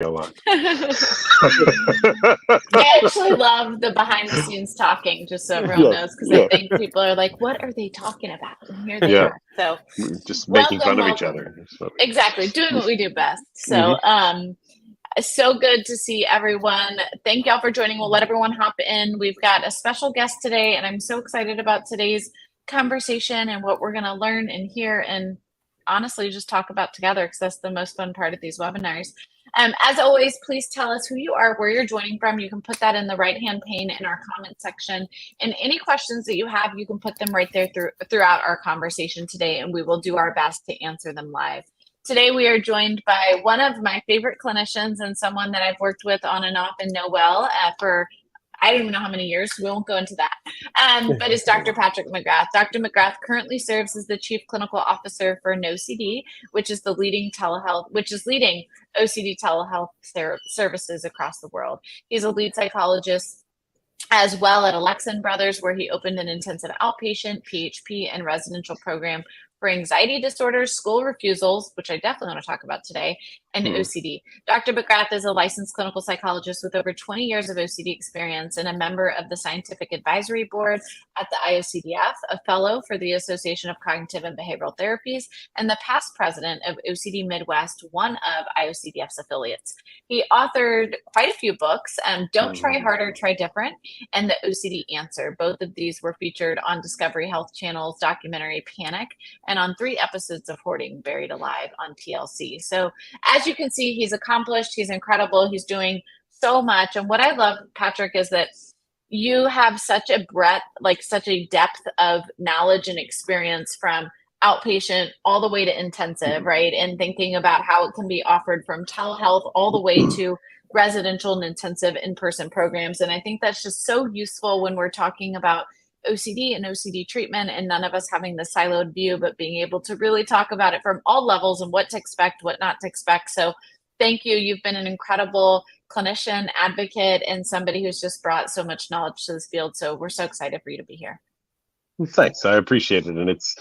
a lot. I actually love the behind the scenes talking, just so everyone knows, because I think people are like, what are they talking about? And here they are. So just making fun of each welcome. other. Exactly. Doing what we do best. So, Mm-hmm. so good to see everyone. Thank y'all for joining. We'll let everyone hop in. We've got a special guest today, and I'm so excited about today's conversation and what we're going to learn and hear and honestly just talk about together, because that's the most fun part of these webinars. As always, please tell us who you are, where you're joining from. You can put that in the right-hand pane in our comment section. And any questions that you have, you can put them right there throughout our conversation today, and we will do our best to answer them live. Today, we are joined by one of my favorite clinicians and someone that I've worked with on and off and know well for I don't even know how many years. We won't go into that. But it's Dr. Patrick McGrath. Dr. McGrath currently serves as the Chief Clinical Officer for NoCD, which is leading OCD telehealth services across the world. He's a lead psychologist as well at Alexan Brothers, where he opened an intensive outpatient, PHP, and residential program for anxiety disorders, school refusals, which I definitely want to talk about today, and OCD. Dr. McGrath is a licensed clinical psychologist with over 20 years of OCD experience and a member of the Scientific Advisory Board at the IOCDF, a fellow for the Association of Cognitive and Behavioral Therapies, and the past president of OCD Midwest, one of IOCDF's affiliates. He authored quite a few books, Don't Try Harder, Try Different, and The OCD Answer. Both of these were featured on Discovery Health Channel's documentary Panic, and on 3 episodes of Hoarding Buried Alive on TLC. So as you can see, he's accomplished, he's incredible, he's doing so much. And what I love, Patrick, is that you have such a breadth, like such a depth of knowledge and experience from outpatient all the way to intensive, right? And thinking about how it can be offered from telehealth all the way to residential and intensive in-person programs. And I think that's just so useful when we're talking about OCD and OCD treatment, and none of us having the siloed view, but being able to really talk about it from all levels and what to expect, what not to expect. So thank you. You've been an incredible clinician, advocate, and somebody who's just brought so much knowledge to this field. So we're so excited for you to be here. Thanks. I appreciate it. And it's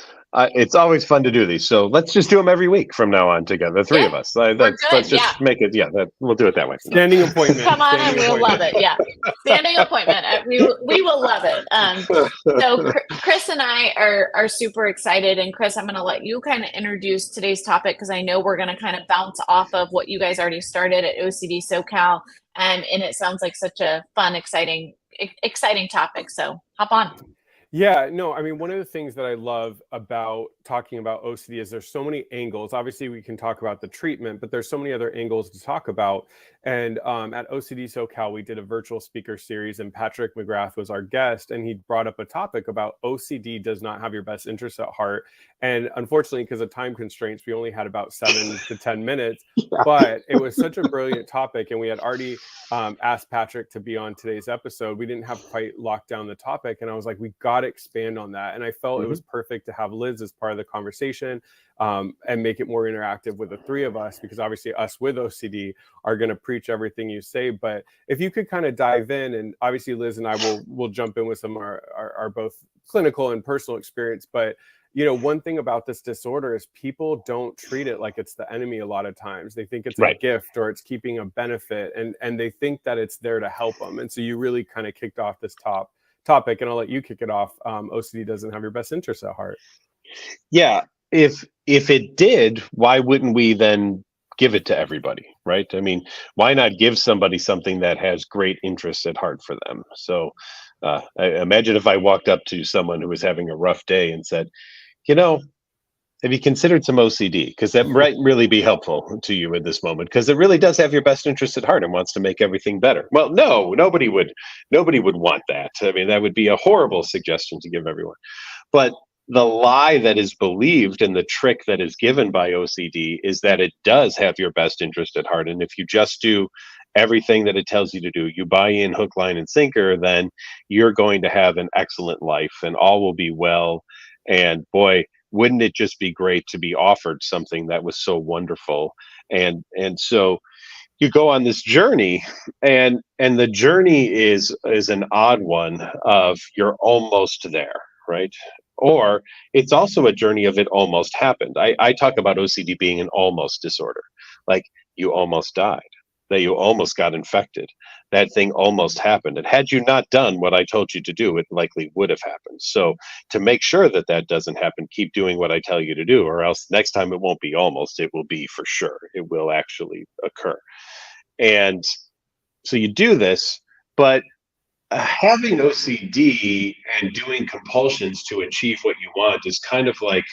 always fun to do these. So let's just do them every week from now on together. The 3 of us. Let's just make it. Yeah, we'll do it that way. Standing appointment. Come on, and we'll love it. Yeah. Standing appointment. We will love it. So Chris and I are super excited. And Chris, I'm going to let you kind of introduce today's topic, because I know we're going to kind of bounce off of what you guys already started at OCD SoCal. And it sounds like such a fun, exciting topic. So hop on. Yeah, no, I mean, one of the things that I love about talking about OCD is there's so many angles. Obviously, we can talk about the treatment, but there's so many other angles to talk about. And at OCD SoCal, we did a virtual speaker series, and Patrick McGrath was our guest, and he brought up a topic about OCD does not have your best interests at heart. And unfortunately, because of time constraints, we only had about 7 to 10 minutes, but it was such a brilliant topic. And we had already asked Patrick to be on today's episode. We didn't have quite locked down the topic. And I was like, we got to expand on that. And I felt it was perfect to have Liz as part of the conversation and make it more interactive with the 3 of us, because obviously us with OCD are going to preach everything you say. But if you could kind of dive in, and obviously Liz and I will jump in with some of our both clinical and personal experience. But you know, one thing about this disorder is people don't treat it like it's the enemy a lot of times. They think it's a gift or it's keeping a benefit, and they think that it's there to help them. And so you really kind of kicked off this topic, and I'll let you kick it off. OCD doesn't have your best interests at heart. Yeah. If it did, why wouldn't we then give it to everybody, right? I mean, why not give somebody something that has great interests at heart for them? So I imagine if I walked up to someone who was having a rough day and said, you know, have you considered some OCD? Because that might really be helpful to you in this moment, because it really does have your best interest at heart and wants to make everything better. Well, no, nobody would want that. I mean, that would be a horrible suggestion to give everyone. But the lie that is believed and the trick that is given by OCD is that it does have your best interest at heart. And if you just do everything that it tells you to do, you buy in hook, line, and sinker, then you're going to have an excellent life and all will be well. And boy, wouldn't it just be great to be offered something that was so wonderful? And so you go on this journey, and the journey is an odd one of you're almost there, right? Or it's also a journey of it almost happened. I talk about OCD being an almost disorder, like you almost died. that you almost got infected. That thing almost happened. And had you not done what I told you to do, it likely would have happened. So to make sure that that doesn't happen, keep doing what I tell you to do, or else next time it won't be almost, it will be for sure. It will actually occur. And so you do this, but having OCD and doing compulsions to achieve what you want is kind of like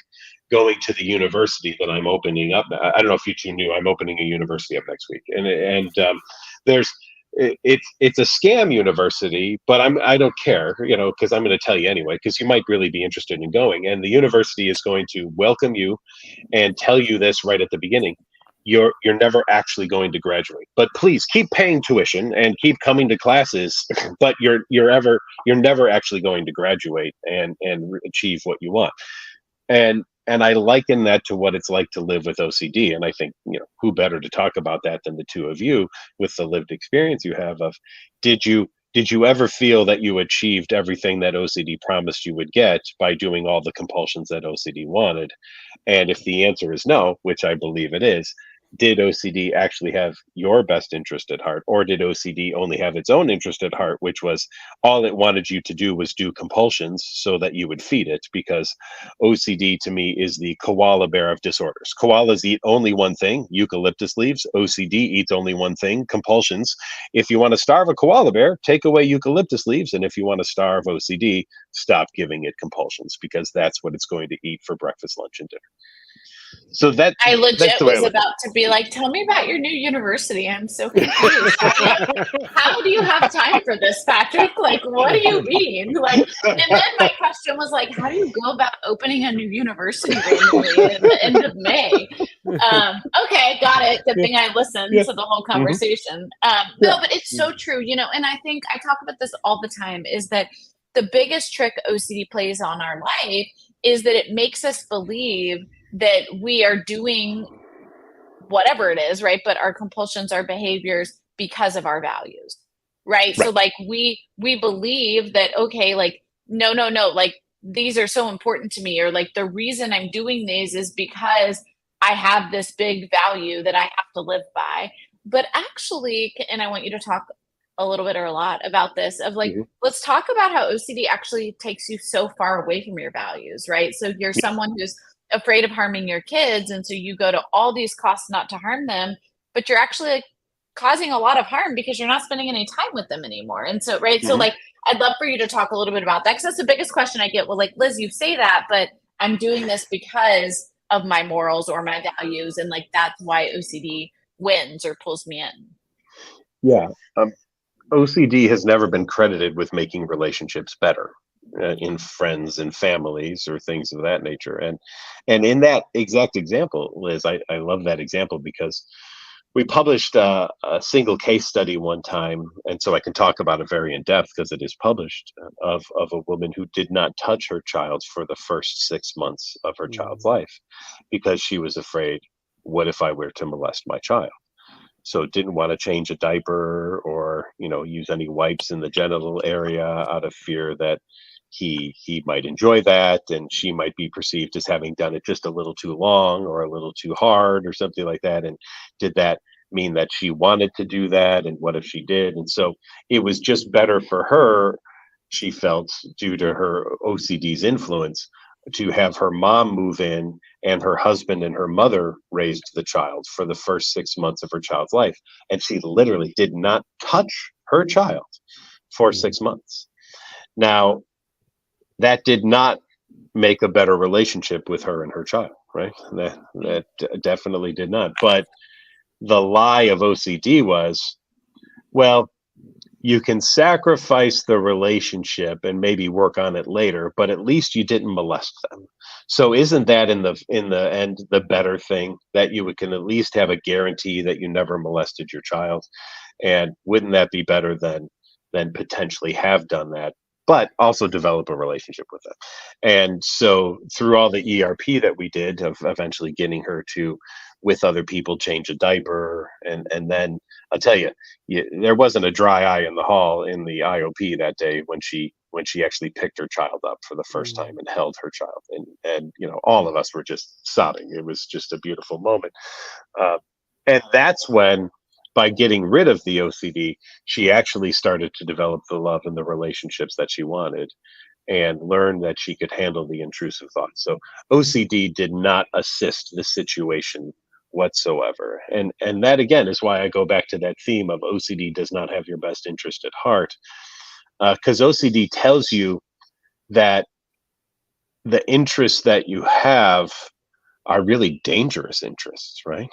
going to the university that I'm opening up. I don't know if you two knew I'm opening a university up next week, and there's it's a scam university, but I don't care, because I'm going to tell you anyway, because you might really be interested in going, and the university is going to welcome you and tell you this right at the beginning. You're never actually going to graduate, but please keep paying tuition and keep coming to classes, but you're never actually going to graduate and achieve what you want. And I liken that to what it's like to live with OCD. And I think, who better to talk about that than the two of you with the lived experience you have of, did you ever feel that you achieved everything that OCD promised you would get by doing all the compulsions that OCD wanted? And if the answer is no, which I believe it is, did OCD actually have your best interest at heart, or did OCD only have its own interest at heart, which was all it wanted you to do was do compulsions so that you would feed it? Because OCD to me is the koala bear of disorders. Koalas eat only one thing, eucalyptus leaves. OCD eats only one thing, compulsions. If you want to starve a koala bear, take away eucalyptus leaves. And if you want to starve OCD, stop giving it compulsions, because that's what it's going to eat for breakfast, lunch, and dinner. So I legit was about to be like, tell me about your new university. I'm so confused. How do you have time for this, Patrick? Like, what do you mean? Like, and then my question was like, how do you go about opening a new university randomly at the end of May? Okay, got it. Good thing I listened to the whole conversation. No, but it's so true, and I think I talk about this all the time, is that the biggest trick OCD plays on our life is that it makes us believe that we are doing whatever it is, right? But our compulsions, our behaviors, because of our values, right? So like we believe that, okay, like, no, like these are so important to me, or like the reason I'm doing these is because I have this big value that I have to live by. But actually, and I want you to talk a little bit or a lot about this, of like, let's talk about how OCD actually takes you so far away from your values, right? So you're someone who's afraid of harming your kids, and so you go to all these costs not to harm them, but you're actually like causing a lot of harm because you're not spending any time with them anymore. And so so like, I'd love for you to talk a little bit about that, because that's the biggest question I get. Well, like, Liz, you say that, but I'm doing this because of my morals or my values, and like that's why OCD wins or pulls me in. OCD has never been credited with making relationships better in friends and families or things of that nature. And in that exact example, Liz, I love that example, because we published a single case study one time, and so I can talk about it very in depth because it is published, of a woman who did not touch her child for the first 6 months of her child's life because she was afraid, what if I were to molest my child? So didn't want to change a diaper or, use any wipes in the genital area out of fear that he might enjoy that, and she might be perceived as having done it just a little too long or a little too hard or something like that. And did that mean that she wanted to do that? And what if she did? And so it was just better for her, she felt, due to her OCD's influence, to have her mom move in and her husband and her mother raised the child for the first 6 months of her child's life. And she literally did not touch her child for 6 months. Now, that did not make a better relationship with her and her child, right? That definitely did not. But the lie of OCD was, well, you can sacrifice the relationship and maybe work on it later, but at least you didn't molest them. So isn't that in the end the better thing, that you can at least have a guarantee that you never molested your child? And wouldn't that be better than potentially have done that, but also develop a relationship with them? And so through all the ERP that we did of eventually getting her to, with other people, change a diaper, and then I'll tell you, there wasn't a dry eye in the hall in the IOP that day when she actually picked her child up for the first time and held her child, and all of us were just sobbing. It was just a beautiful moment, and that's when by getting rid of the OCD, she actually started to develop the love and the relationships that she wanted and learn that she could handle the intrusive thoughts. So OCD did not assist the situation whatsoever. And that again is why I go back to that theme of OCD does not have your best interest at heart. Because OCD tells you that the interests that you have are really dangerous interests, right?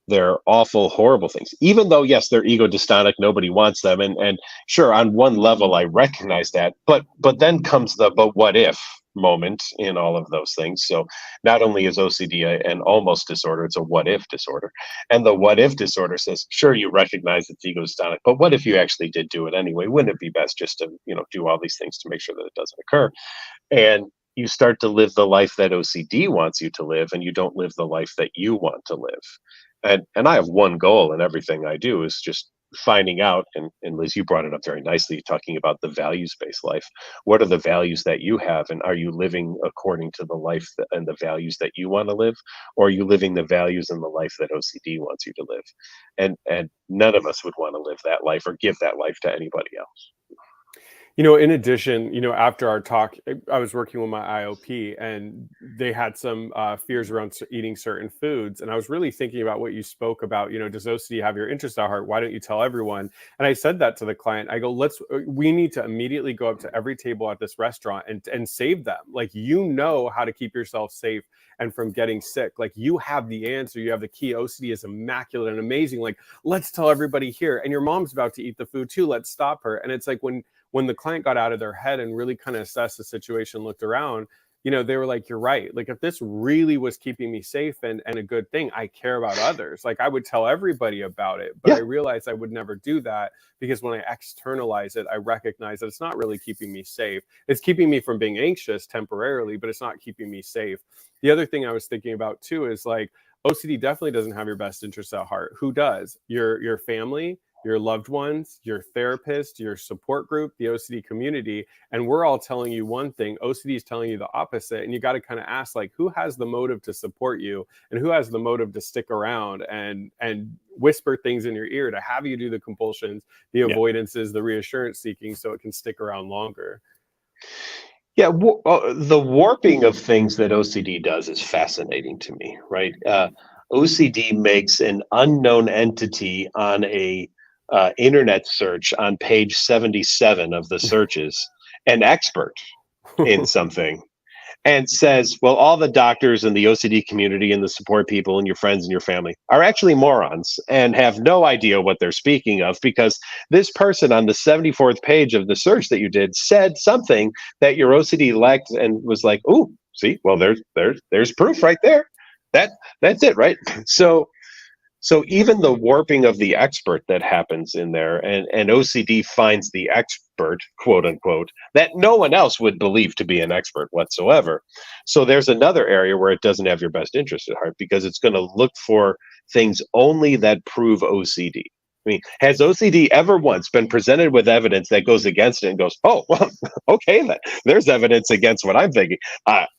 They're awful, horrible things. Even though, yes, they're ego dystonic, nobody wants them. And sure, on one level, I recognize that. But then comes the but what if moment in all of those things. So not only is OCD an almost disorder, it's a what if disorder. And the what if disorder says, sure, you recognize it's ego dystonic, but what if you actually did do it anyway? Wouldn't it be best just to, do all these things to make sure that it doesn't occur? And you start to live the life that OCD wants you to live, and you don't live the life that you want to live. And I have one goal in everything I do is just finding out, and Liz, you brought it up very nicely, talking about the values-based life. What are the values that you have, and are you living according to the life and the values that you want to live, or are you living the values and the life that OCD wants you to live? And none of us would want to live that life or give that life to anybody else. In addition, after our talk, I was working with my IOP, and they had some fears around eating certain foods. And I was really thinking about what you spoke about. Does OCD have your interest at heart? Why don't you tell everyone? And I said that to the client. I go, we need to immediately go up to every table at this restaurant and save them. Like, how to keep yourself safe and from getting sick. Like, you have the answer. You have the key. OCD is immaculate and amazing. Like, let's tell everybody here. And your mom's about to eat the food too. Let's stop her. And it's like when the client got out of their head and really kind of assessed the situation, looked around, they were like, you're right. Like, if this really was keeping me safe and a good thing, I care about others. Like, I would tell everybody about it, but I realized I would never do that, because when I externalize it, I recognize that it's not really keeping me safe. It's keeping me from being anxious temporarily, but it's not keeping me safe. The other thing I was thinking about too is, like, OCD definitely doesn't have your best interests at heart. Who does? Your family, your loved ones, your therapist, your support group, the OCD community. And we're all telling you one thing, OCD is telling you the opposite. And you got to kind of ask, like, who has the motive to support you, and who has the motive to stick around and whisper things in your ear to have you do the compulsions, the avoidances, the reassurance seeking, so it can stick around longer. Yeah, the warping of things that OCD does is fascinating to me, right? OCD makes an unknown entity on a internet search on page 77 of the searches an expert in something, and says, well, all the doctors and the OCD community and the support people and your friends and your family are actually morons and have no idea what they're speaking of, because this person on the 74th page of the search that you did said something that your OCD lacked, and was like, oh, see, well, there's proof right there. That's it, right? So even the warping of the expert that happens in there, and OCD finds the expert, quote unquote, that no one else would believe to be an expert whatsoever. So there's another area where it doesn't have your best interest at heart, because it's going to look for things only that prove OCD. I mean, has OCD ever once been presented with evidence that goes against it and goes, oh, well, okay, then there's evidence against what I'm thinking.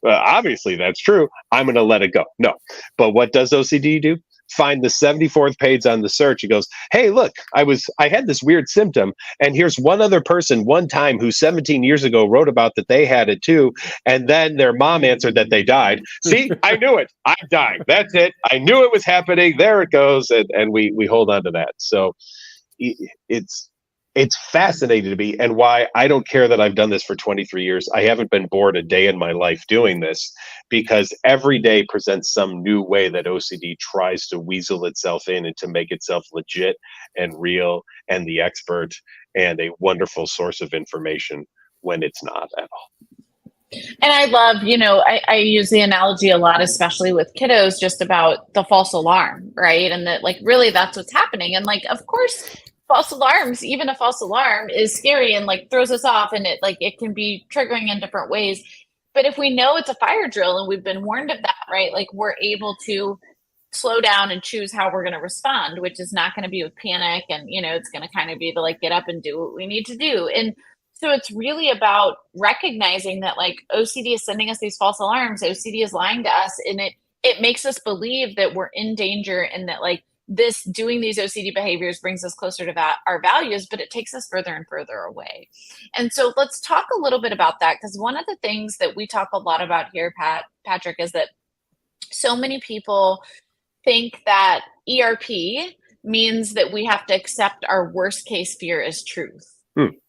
Obviously, that's true. I'm going to let it go. No. But what does OCD do? Find the 74th page on the search. It goes, hey, look, I had this weird symptom, and here's one other person one time who 17 years ago wrote about that they had it too, and then their mom answered that they died. See, I knew it. I'm dying. That's it. I knew it was happening. There it goes, and we hold on to that. So it's fascinating to me, and why I don't care that I've done this for 23 years. I haven't been bored a day in my life doing this, because every day presents some new way that OCD tries to weasel itself in and to make itself legit and real and the expert and a wonderful source of information when it's not at all. And I love, I use the analogy a lot, especially with kiddos, just about the false alarm, right? And that, like, really that's what's happening. And, like, of course, false alarms, even a false alarm is scary and, like, throws us off, and it can be triggering in different ways. But if we know it's a fire drill and we've been warned of that, right, like, we're able to slow down and choose how we're going to respond, which is not going to be with panic. And, it's going to kind of be the, like, get up and do what we need to do. And so it's really about recognizing that, like, OCD is sending us these false alarms. OCD is lying to us, and it makes us believe that we're in danger, and that, like, this doing these OCD behaviors brings us closer to our values, but it takes us further and further away. And so let's talk a little bit about that, because one of the things that we talk a lot about here, Patrick, is that so many people think that ERP means that we have to accept our worst case fear as truth,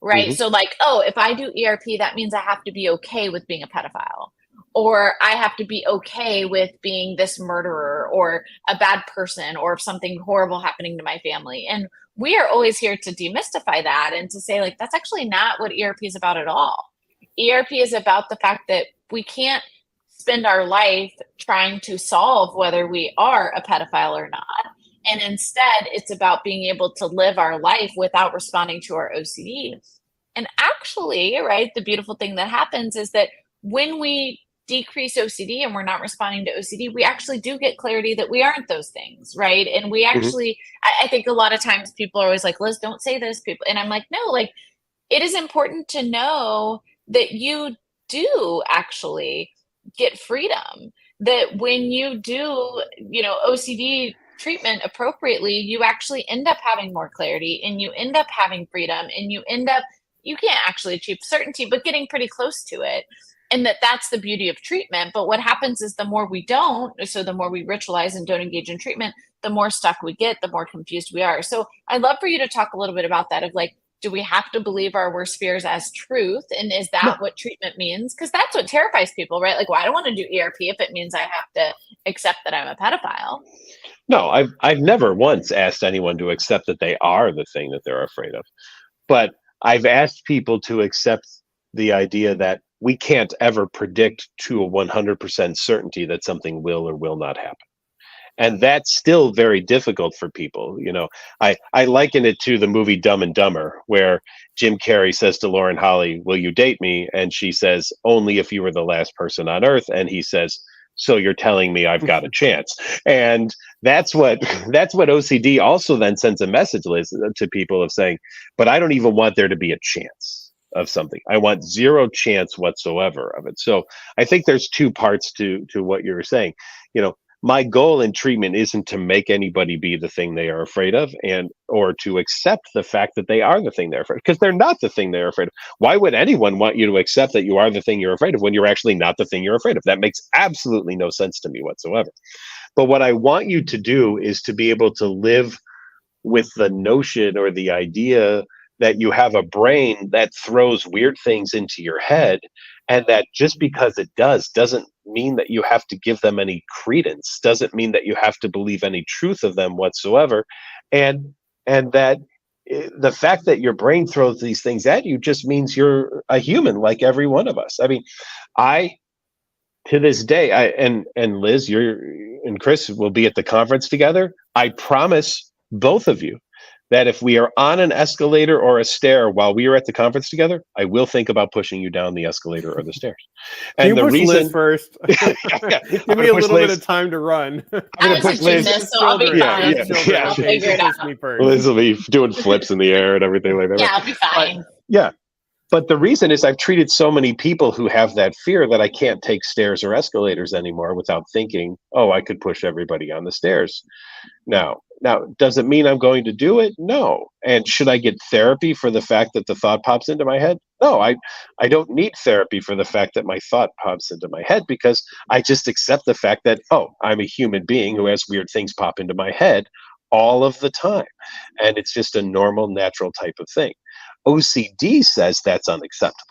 right? So like, oh, if I do ERP, that means I have to be okay with being a pedophile, or I have to be okay with being this murderer or a bad person, or something horrible happening to my family. And we are always here to demystify that and to say, like, that's actually not what ERP is about at all. ERP is about the fact that we can't spend our life trying to solve whether we are a pedophile or not. And instead, it's about being able to live our life without responding to our OCD. And actually, right, the beautiful thing that happens is that when we decrease OCD and we're not responding to OCD, we actually do get clarity that we aren't those things, right? And we actually, I think a lot of times people are always like, Liz, don't say this, people. And I'm like, no, like, it is important to know that you do actually get freedom, that when you do, OCD treatment appropriately, you actually end up having more clarity, and you end up having freedom, and you can't actually achieve certainty, but getting pretty close to it. And that's the beauty of treatment. But what happens is the more we don't, so the more we ritualize and don't engage in treatment, the more stuck we get, the more confused we are. So I'd love for you to talk a little bit about that, of like, do we have to believe our worst fears as truth? And is that what treatment means? Because that's what terrifies people, right? Like, well, I don't want to do ERP if it means I have to accept that I'm a pedophile. No, I've never once asked anyone to accept that they are the thing that they're afraid of. But I've asked people to accept the idea that we can't ever predict to a 100% certainty that something will or will not happen. And that's still very difficult for people. I liken it to the movie Dumb and Dumber, where Jim Carrey says to Lauren Holly, "Will you date me?" And she says, "Only if you were the last person on earth." And he says, "So you're telling me I've got a chance?" And that's what OCD also then sends a message, Liz, to people of saying, but I don't even want there to be a chance of something. I want zero chance whatsoever of it. So I think there's two parts to what you're saying. My goal in treatment isn't to make anybody be the thing they are afraid of, or to accept the fact that they are the thing they're afraid of, because they're not the thing they're afraid of. Why would anyone want you to accept that you are the thing you're afraid of when you're actually not the thing you're afraid of? That makes absolutely no sense to me whatsoever. But what I want you to do is to be able to live with the notion or the idea that you have a brain that throws weird things into your head, and that just because it doesn't mean that you have to give them any credence, doesn't mean that you have to believe any truth of them whatsoever. And that the fact that your brain throws these things at you just means you're a human like every one of us. I mean, to this day, and Liz, and Chris will be at the conference together. I promise both of you that if we are on an escalator or a stair while we are at the conference together, I will think about pushing you down the escalator or the stairs. And the reason Liz first, give me a little bit of time to run. I'm going to push Liz. So I'll be fine. I'll figure it out. Liz will be doing flips in the air and everything like that. Yeah, I'll be fine. But the reason is I've treated so many people who have that fear that I can't take stairs or escalators anymore without thinking, oh, I could push everybody on the stairs. Now, does it mean I'm going to do it? No. And should I get therapy for the fact that the thought pops into my head? No, I don't need therapy for the fact that my thought pops into my head, because I just accept the fact that, oh, I'm a human being who has weird things pop into my head all of the time. And it's just a normal, natural type of thing. OCD says that's unacceptable.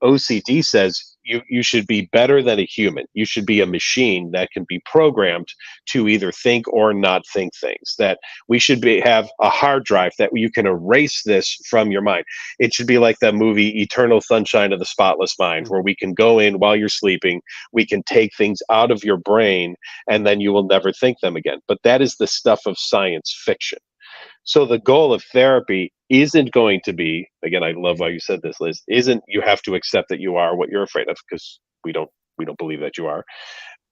OCD says you should be better than a human. You should be a machine that can be programmed to either think or not think things. That we should have a hard drive that you can erase this from your mind. It should be like that movie Eternal Sunshine of the Spotless Mind, where we can go in while you're sleeping, we can take things out of your brain, and then you will never think them again. But that is the stuff of science fiction. So the goal of therapy isn't going to be, again, I love how you said this, Liz, isn't you have to accept that you are what you're afraid of, because we don't believe that you are.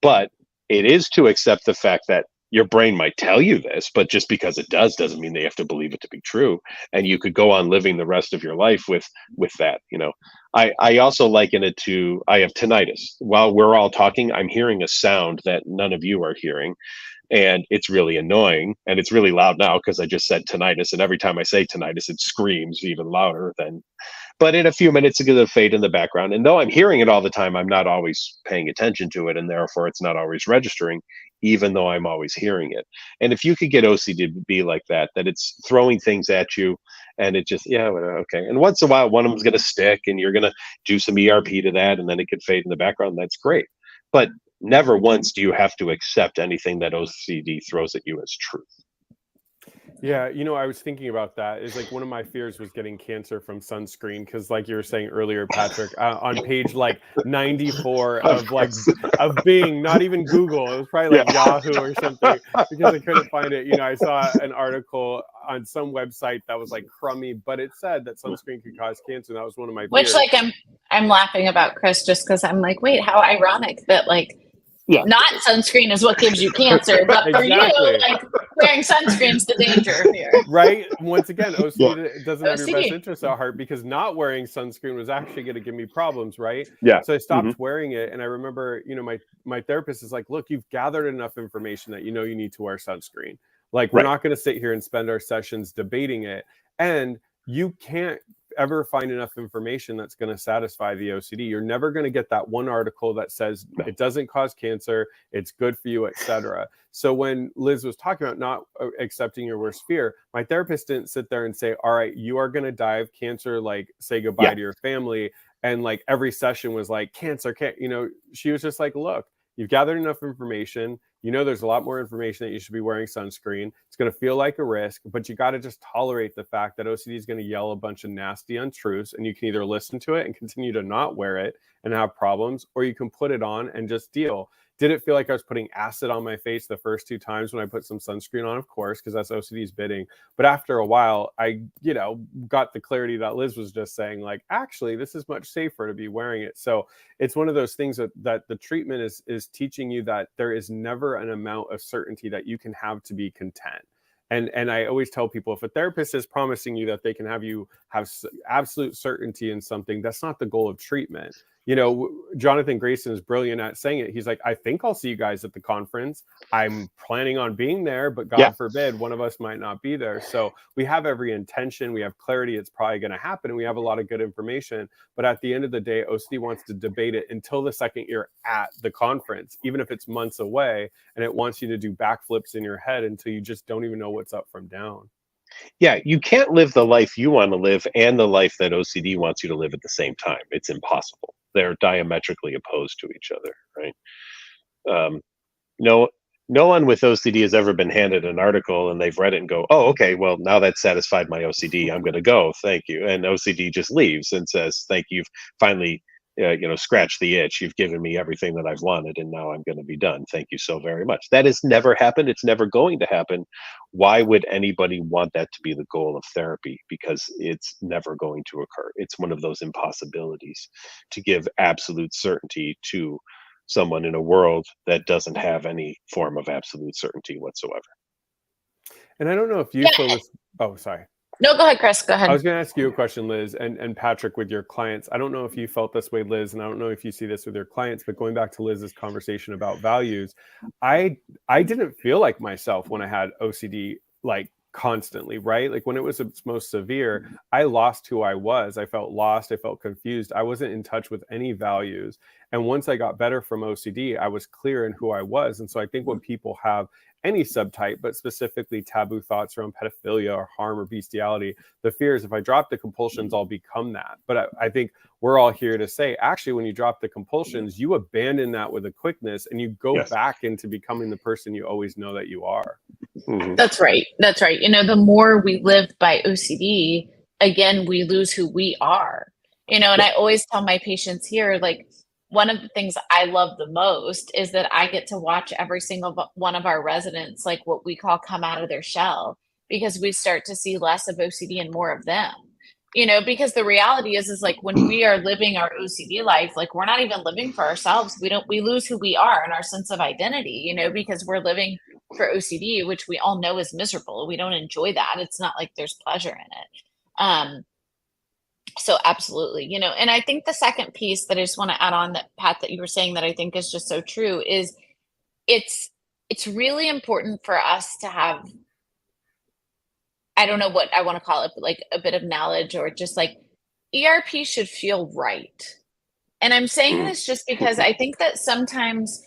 But it is to accept the fact that your brain might tell you this, but just because it doesn't mean they have to believe it to be true. And you could go on living the rest of your life with that. I also liken it to, I have tinnitus. While we're all talking, I'm hearing a sound that none of you are hearing. and it's really annoying, and it's really loud now because I just said tinnitus, and every time I say tinnitus, it screams even louder than. But in a few minutes, it's going to fade in the background, and though I'm hearing it all the time, I'm not always paying attention to it, and therefore it's not always registering, even though I'm always hearing it. And if you could get OCD to be like that, that it's throwing things at you, and it just, yeah, well, okay. And once in a while, one of them's going to stick, and you're going to do some ERP to that, and then it could fade in the background. That's great. But never once do you have to accept anything that OCD throws at you as truth. Yeah, I was thinking about that. Is like one of my fears was getting cancer from sunscreen, because like you were saying earlier, Patrick, on page like 94 of Bing, not even Google, it was probably like Yahoo or something, because I couldn't find it. I saw an article on some website that was like crummy, but it said that sunscreen could cause cancer. And that was one of my fears. Which like I'm laughing about, Chris, just because I'm like, wait, how ironic that like not sunscreen is what gives you cancer, but for you, like wearing sunscreen's the danger here. Right? Once again, OCD doesn't have your best interests at heart, because not wearing sunscreen was actually going to give me problems, right? Yeah. So I stopped wearing it, and I remember, my therapist is like, look, you've gathered enough information that you need to wear sunscreen. Like, we're not going to sit here and spend our sessions debating it, and you can't ever find enough information that's going to satisfy the OCD. You're never going to get that one article that says it doesn't cause cancer, it's good for you, etc. So when Liz was talking about not accepting your worst fear, my therapist didn't sit there and say, all right, you are going to die of cancer, like say goodbye to your family. And like every session was like cancer, she was just like, look, you've gathered enough information. There's a lot more information that you should be wearing sunscreen. It's going to feel like a risk, but you got to just tolerate the fact that OCD is going to yell a bunch of nasty untruths, and you can either listen to it and continue to not wear it and have problems, or you can put it on and just deal. Did it feel like I was putting acid on my face the first 2 times when I put some sunscreen on? Of course, because that's OCD's bidding. But after a while, I, got the clarity that Liz was just saying, like, actually, this is much safer to be wearing it. So it's one of those things that the treatment is teaching you that there is never an amount of certainty that you can have to be content. And I always tell people, if a therapist is promising you that they can have you have absolute certainty in something, that's not the goal of treatment. Jonathan Grayson is brilliant at saying it. He's like, I think I'll see you guys at the conference. I'm planning on being there, but God forbid one of us might not be there. So we have every intention. We have clarity. It's probably going to happen. And we have a lot of good information. But at the end of the day, OCD wants to debate it until the second you're at the conference, even if it's months away. And it wants you to do backflips in your head until you just don't even know what's up from down. Yeah, you can't live the life you want to live and the life that OCD wants you to live at the same time. It's impossible. They're diametrically opposed to each other, right? No one with OCD has ever been handed an article and they've read it and go, oh, okay, well, now that's satisfied my OCD. I'm going to go. Thank you. And OCD just leaves and says, thank you. Finally, scratch the itch. You've given me everything that I've wanted, and now I'm going to be done. Thank you so very much. That has never happened. It's never going to happen. Why would anybody want that to be the goal of therapy? Because it's never going to occur. It's one of those impossibilities to give absolute certainty to someone in a world that doesn't have any form of absolute certainty whatsoever. And I don't know if you feel this. Oh, sorry. No, go ahead, Chris. Go ahead. I was going to ask you a question, Liz, and Patrick, with your clients. I don't know if you felt this way, Liz, and I don't know if you see this with your clients, but going back to Liz's conversation about values, I didn't feel like myself when I had OCD, like constantly, right? Like when it was its most severe, I lost who I was. I felt lost. I felt confused. I wasn't in touch with any values. And once I got better from OCD, I was clear in who I was. And so I think when people have any subtype, but specifically taboo thoughts around pedophilia or harm or bestiality, the fear is if I drop the compulsions, I'll become that. But I think we're all here to say, actually, when you drop the compulsions, you abandon that with a quickness and you go back into becoming the person you always know that you are. Mm-hmm. That's right. That's right. The more we live by OCD, again, we lose who we are. And I always tell my patients here, like, one of the things I love the most is that I get to watch every single one of our residents, like what we call come out of their shell, because we start to see less of OCD and more of them, because the reality is like when we are living our OCD life, like we're not even living for ourselves. We lose who we are and our sense of identity, because we're living for OCD, which we all know is miserable. We don't enjoy that. It's not like there's pleasure in it. So absolutely, and I think the second piece that I just want to add on that, Pat, that you were saying that I think is just so true is it's it's really important for us to have, I don't know what I want to call it, but like a bit of knowledge, or just like ERP should feel right. And I'm saying this just because I think that sometimes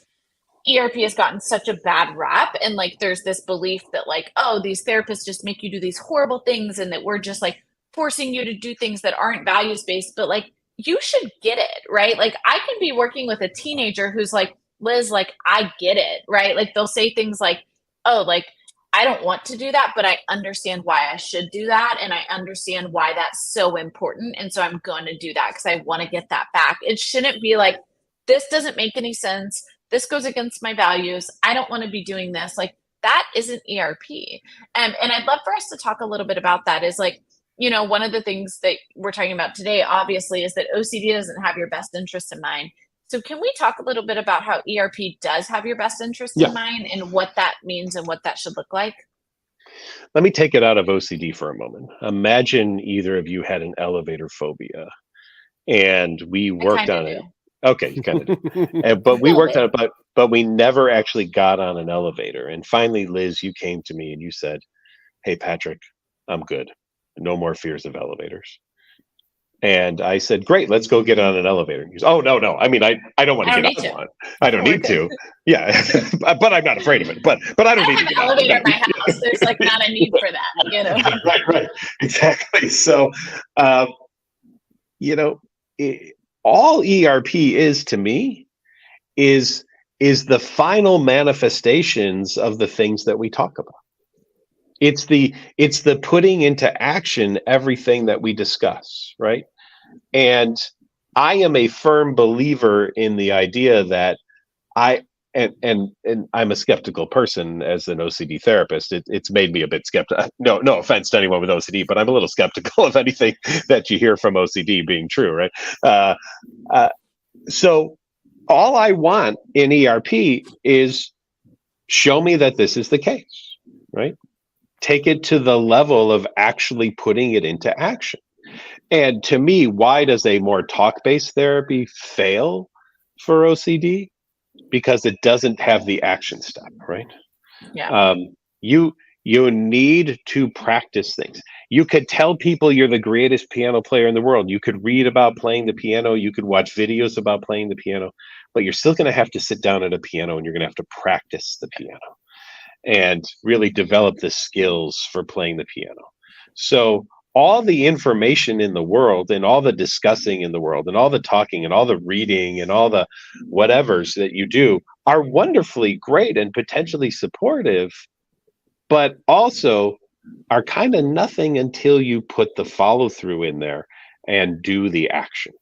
ERP has gotten such a bad rap, and like there's this belief that like, oh, these therapists just make you do these horrible things, and that we're just like forcing you to do things that aren't values based. But like, you should get it, right? Like, I can be working with a teenager who's like, Liz, like, I get it, right? Like, they'll say things like, oh, like, I don't want to do that, but I understand why I should do that, and I understand why that's so important, and so I'm going to do that because I want to get that back. It shouldn't be like, this doesn't make any sense, this goes against my values, I don't want to be doing this. Like, that isn't ERP. And I'd love for us to talk a little bit about that. Is like, you know, one of the things that we're talking about today, obviously, is that OCD doesn't have your best interest in mind. So can we talk a little bit about how ERP does have your best interest Yeah. in mind, and what that means and what that should look like? Let me take it out of OCD for a moment. Imagine either of you had an elevator phobia, and we worked on it. Okay, you kind of do. But we worked on it, but we never actually got on an elevator. And finally, Liz, you came to me and you said, "Hey, Patrick, I'm good. No more fears of elevators." And I said, "Great, let's go get on an elevator." And he goes, "Oh, no. I mean, I don't want to get on one. I don't need to. Yeah, but I'm not afraid of it. But I don't need to get on an elevator in my house. There's like not a need for that, you know." Right, exactly. So, you know, all ERP is to me is the final manifestations of the things that we talk about. It's the putting into action everything that we discuss, right? And I am a firm believer in the idea that and I'm a skeptical person as an OCD therapist. It's made me a bit skeptical. No offense to anyone with OCD, but I'm a little skeptical of anything that you hear from OCD being true, right? So all I want in ERP is show me that this is the case, right? Take it to the level of actually putting it into action. And to me, why does a more talk-based therapy fail for OCD? Because it doesn't have the action step, right? Yeah. You need to practice things. You could tell people you're the greatest piano player in the world. You could read about playing the piano. You could watch videos about playing the piano, but you're still going to have to sit down at a piano and you're going to have to practice the piano and really develop the skills for playing the piano. So all the information in the world and all the discussing in the world and all the talking and all the reading and all the whatevers that you do are wonderfully great and potentially supportive, but also are kind of nothing until you put the follow through in there and do the action.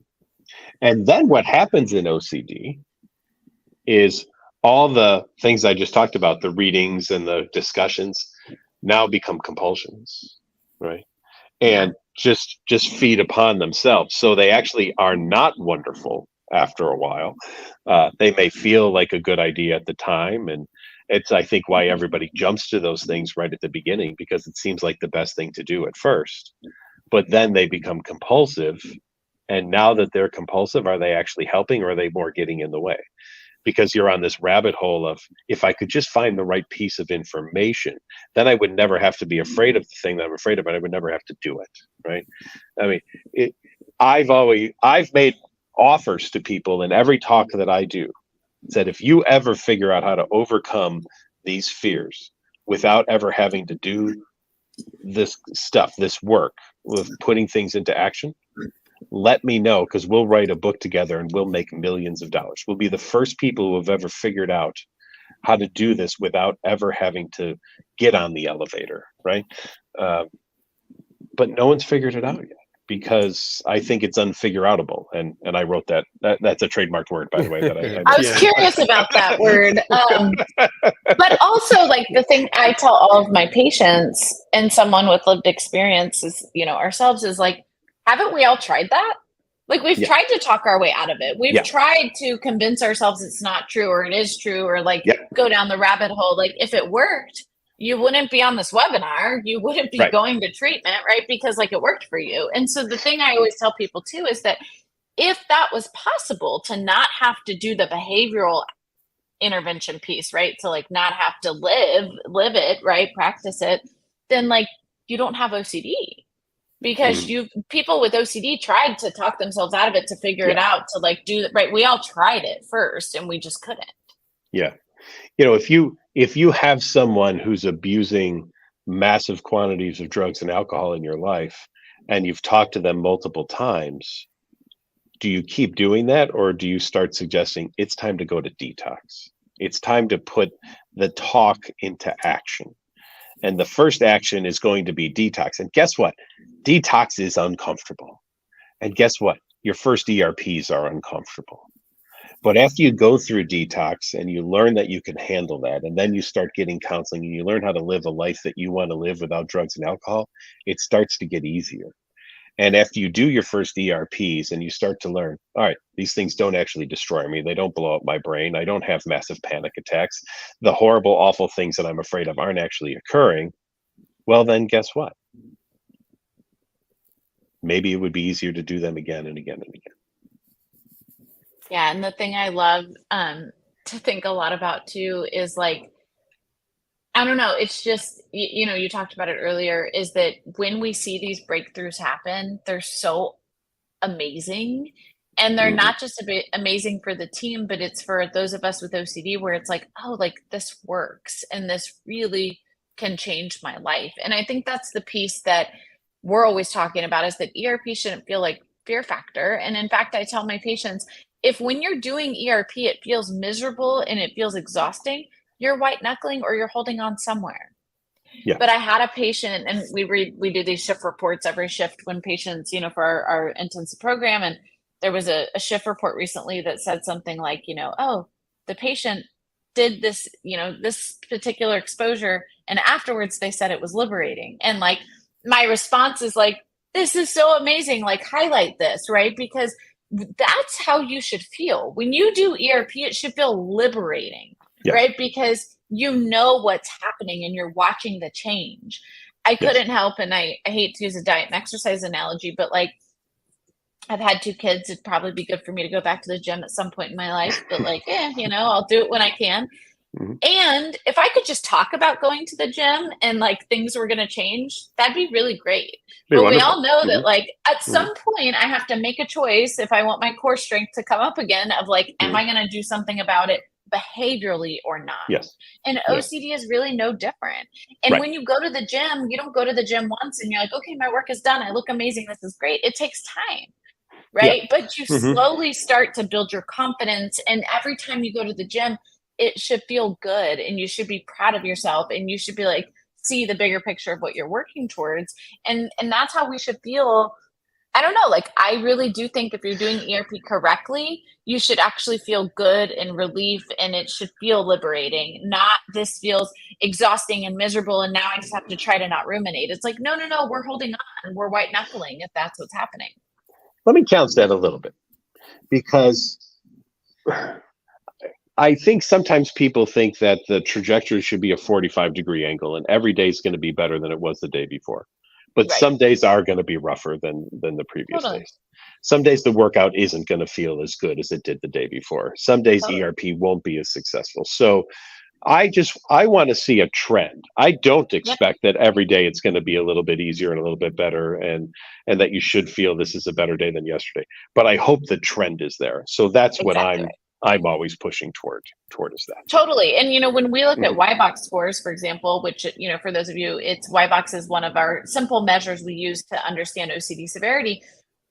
And then what happens in OCD is all the things I just talked about, the readings and the discussions, now become compulsions, right? And just feed upon themselves. So they actually are not wonderful after a while. They may feel like a good idea at the time. And it's, I think, why everybody jumps to those things right at the beginning, because it seems like the best thing to do at first. But then they become compulsive. And now that they're compulsive, are they actually helping, or are they more getting in the way? Because you're on this rabbit hole of, if I could just find the right piece of information, then I would never have to be afraid of the thing that I'm afraid of, and I would never have to do it, right? I mean, I've made offers to people in every talk that I do, said, if you ever figure out how to overcome these fears without ever having to do this stuff, this work with putting things into action, let me know, because we'll write a book together and we'll make millions of dollars. We'll be the first people who have ever figured out how to do this without ever having to get on the elevator, right? But no one's figured it out yet, because I think it's unfigureoutable. And I wrote that. That's a trademarked word, by the way. That I was curious about that word. But also, like, the thing I tell all of my patients, and someone with lived experience is, you know, ourselves, is like, haven't we all tried that? Like, we've tried to talk our way out of it. We've tried to convince ourselves it's not true, or it is true, or like go down the rabbit hole. Like, if it worked, you wouldn't be on this webinar. You wouldn't be going to treatment, right? Because like, it worked for you. And so the thing I always tell people too is that if that was possible, to not have to do the behavioral intervention piece, right? To like not have to live it, right? Practice it, then like you don't have OCD because people with OCD tried to talk themselves out of it to figure it out, to like do right. We all tried it first and we just couldn't. Yeah. You know, if you have someone who's abusing massive quantities of drugs and alcohol in your life and you've talked to them multiple times, do you keep doing that, or do you start suggesting it's time to go to detox? It's time to put the talk into action. And the first action is going to be detox. And guess what? Detox is uncomfortable. And guess what? Your first ERPs are uncomfortable. But after you go through detox and you learn that you can handle that, and then you start getting counseling and you learn how to live a life that you want to live without drugs and alcohol, it starts to get easier. And after you do your first ERPs and you start to learn, all right, these things don't actually destroy me. They don't blow up my brain. I don't have massive panic attacks. The horrible, awful things that I'm afraid of aren't actually occurring. Well, then guess what? Maybe it would be easier to do them again and again and again. Yeah. And the thing I love to think a lot about too is like, I don't know. It's just, you know, you talked about it earlier, is that when we see these breakthroughs happen, they're so amazing. And they're not just a bit amazing for the team, but it's for those of us with OCD where it's like, oh, like this works and this really can change my life. And I think that's the piece that we're always talking about, is that ERP shouldn't feel like fear factor. And in fact, I tell my patients, if when you're doing ERP, it feels miserable and it feels exhausting, you're white knuckling or you're holding on somewhere. Yeah. But I had a patient, and we do these shift reports every shift when patients, you know, for our intensive program. And there was a shift report recently that said something like, you know, oh, the patient did this, you know, this particular exposure, and afterwards they said it was liberating. And like, my response is like, this is so amazing. Like, highlight this, right? Because that's how you should feel. When you do ERP, it should feel liberating. Yeah. Right? Because you know what's happening and you're watching the change. I couldn't help, and I hate to use a diet and exercise analogy, but like, I've had 2 kids. It'd probably be good for me to go back to the gym at some point in my life, but like, you know, I'll do it when I can. And if I could just talk about going to the gym and like things were going to change, that'd be really great. But wonderful. We all know that like at some point I have to make a choice if I want my core strength to come up again of like, am I going to do something about it behaviorally or not? Yes. And OCD is really no different. And when you go to the gym, you don't go to the gym once and you're like, okay, my work is done. I look amazing. This is great. It takes time. Right. Yeah. But you slowly start to build your confidence. And every time you go to the gym, it should feel good and you should be proud of yourself and you should be like, see the bigger picture of what you're working towards. And that's how we should feel. I don't know. Like, I really do think if you're doing ERP correctly, you should actually feel good and relief, and it should feel liberating. Not this feels exhausting and miserable, and now I just have to try to not ruminate. It's like, no, we're holding on. We're white knuckling if that's what's happening. Let me couch that a little bit, because I think sometimes people think that the trajectory should be a 45-degree angle and every day is going to be better than it was the day before. But some days are going to be rougher than the previous days. Some days the workout isn't going to feel as good as it did the day before. Some days ERP won't be as successful. So I want to see a trend. I don't expect that every day it's going to be a little bit easier and a little bit better, and that you should feel this is a better day than yesterday. But I hope the trend is there. So that's what I'm always pushing toward is that. Totally. And, you know, when we look at YBOX scores, for example, which, you know, for those of you, it's YBOX is one of our simple measures we use to understand OCD severity.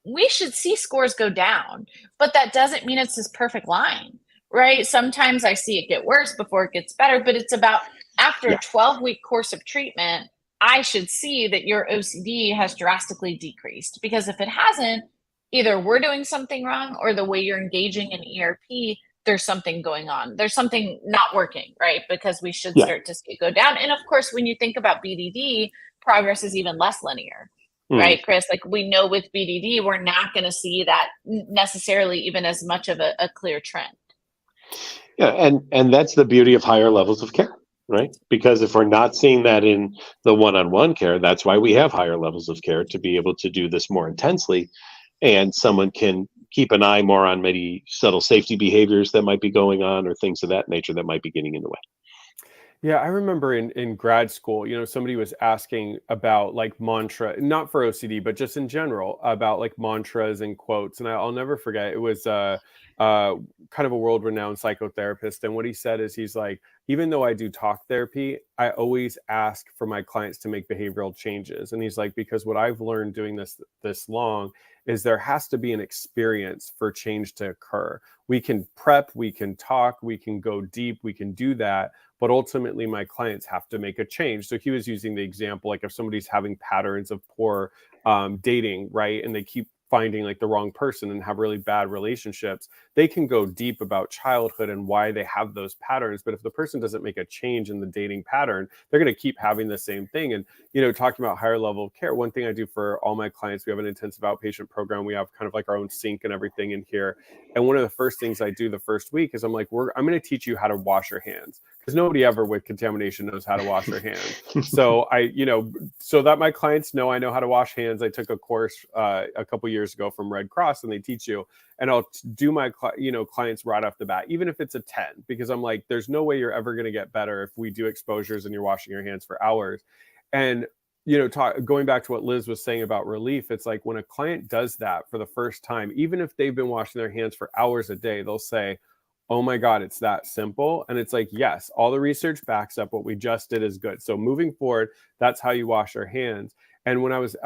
We should see scores go down, but that doesn't mean it's this perfect line, right? Sometimes I see it get worse before it gets better, but it's about after a 12-week course of treatment, I should see that your OCD has drastically decreased, because if it hasn't, either we're doing something wrong or the way you're engaging in ERP, there's something going on. There's something not working, right? Because we should start to see it go down. And of course, when you think about BDD, progress is even less linear, right, Chris? Like, we know with BDD, we're not going to see that necessarily even as much of a clear trend. Yeah, and that's the beauty of higher levels of care, right? Because if we're not seeing that in the one-on-one care, that's why we have higher levels of care, to be able to do this more intensely. And someone can keep an eye more on maybe subtle safety behaviors that might be going on or things of that nature that might be getting in the way. Yeah, I remember in grad school, somebody was asking about like mantra, not for OCD, but just in general about like mantras and quotes. And I'll never forget, it was uh, kind of a world-renowned psychotherapist. And what he said is he's like, even though I do talk therapy, I always ask for my clients to make behavioral changes. And he's like, because what I've learned doing this long is there has to be an experience for change to occur. We can prep, we can talk, we can go deep, we can do that, but ultimately my clients have to make a change. So he was using the example, like if somebody's having patterns of poor dating, right? And they keep finding like the wrong person and have really bad relationships, they can go deep about childhood and why they have those patterns. But if the person doesn't make a change in the dating pattern, they're going to keep having the same thing. And, talking about higher level of care, one thing I do for all my clients, we have an intensive outpatient program. We have kind of like our own sink and everything in here. And one of the first things I do the first week is I'm like, I'm going to teach you how to wash your hands, because nobody ever with contamination knows how to wash their hands. So so that my clients know I know how to wash hands. I took a course a couple years ago from Red Cross, and they teach you. And I'll do my clients right off the bat, even if it's a 10, because I'm like, there's no way you're ever going to get better if we do exposures and you're washing your hands for hours. And going back to what Liz was saying about relief, it's like when a client does that for the first time, even if they've been washing their hands for hours a day, they'll say, oh my God, it's that simple. And it's like, yes, all the research backs up what we just did is good. So moving forward, that's how you wash your hands. And when I was,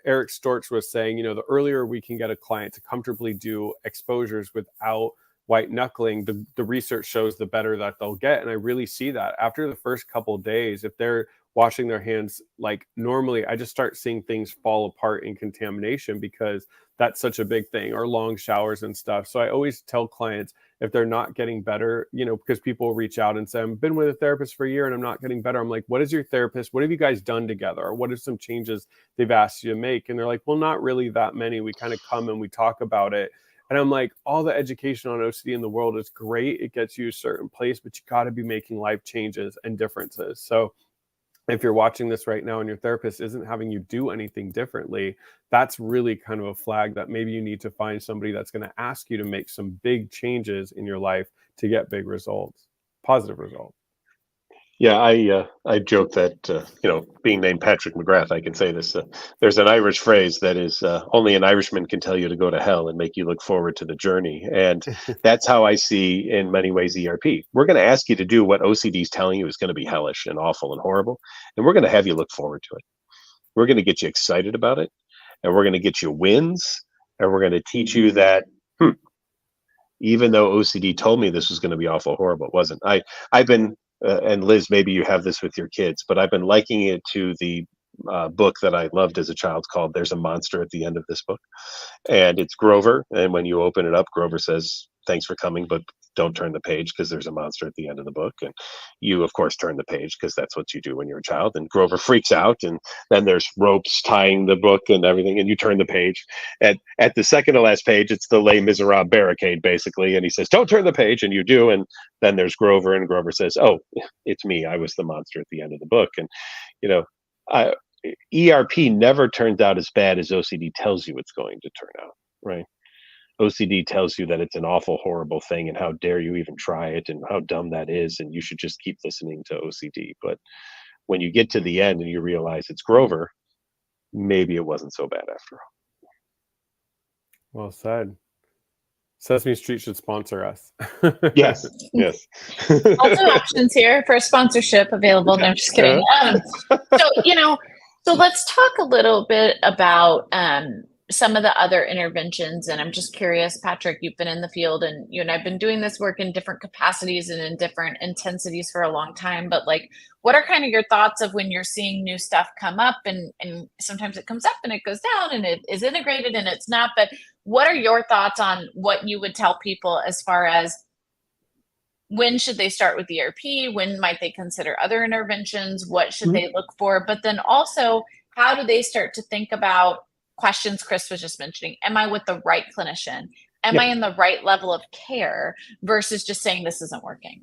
Eric Storch was saying, the earlier we can get a client to comfortably do exposures without white knuckling, the research shows the better that they'll get. And I really see that after the first couple of days, if they're washing their hands like normally, I just start seeing things fall apart in contamination, because that's such a big thing, or long showers and stuff. So I always tell clients, if they're not getting better, because people reach out and say, I've been with a therapist for a year and I'm not getting better. I'm like, what is your therapist? What have you guys done together? Or what are some changes they've asked you to make? And they're like, well, not really that many. We kind of come and we talk about it. And I'm like, all the education on OCD in the world is great. It gets you a certain place, but you got to be making life changes and differences. So if you're watching this right now and your therapist isn't having you do anything differently, that's really kind of a flag that maybe you need to find somebody that's going to ask you to make some big changes in your life to get big results, positive results. Yeah, I joke that being named Patrick McGrath, I can say this. There's an Irish phrase that is only an Irishman can tell you to go to hell and make you look forward to the journey, and that's how I see in many ways ERP. We're going to ask you to do what OCD is telling you is going to be hellish and awful and horrible, and we're going to have you look forward to it. We're going to get you excited about it, and we're going to get you wins, and we're going to teach you that even though OCD told me this was going to be awful horrible, it wasn't. I've been and Liz, maybe you have this with your kids, but I've been liking it to the book that I loved as a child called There's a Monster at the End of This Book. And it's Grover. And when you open it up, Grover says, thanks for coming, but don't turn the page because there's a monster at the end of the book. And you, of course, turn the page because that's what you do when you're a child. And Grover freaks out. And then there's ropes tying the book and everything. And you turn the page. At the second to last page, it's the Les Miserables barricade, basically. And he says, don't turn the page. And you do. And then there's Grover. And Grover says, oh, it's me. I was the monster at the end of the book. And, ERP never turns out as bad as OCD tells you it's going to turn out, right? OCD tells you that it's an awful, horrible thing, and how dare you even try it, and how dumb that is, and you should just keep listening to OCD. But when you get to the end and you realize it's Grover, maybe it wasn't so bad after all. Well said. Sesame Street should sponsor us. Yes. Also options here for sponsorship available. No, I'm just kidding. So let's talk a little bit about some of the other interventions. And I'm just curious, Patrick, you've been in the field and you and I've been doing this work in different capacities and in different intensities for a long time. But like, what are kind of your thoughts of when you're seeing new stuff come up and sometimes it comes up and it goes down and it is integrated and it's not, but what are your thoughts on what you would tell people as far as when should they start with ERP? When might they consider other interventions? What should they look for? But then also, how do they start to think about questions Chris was just mentioning? Am I with the right clinician? Am I in the right level of care versus just saying this isn't working?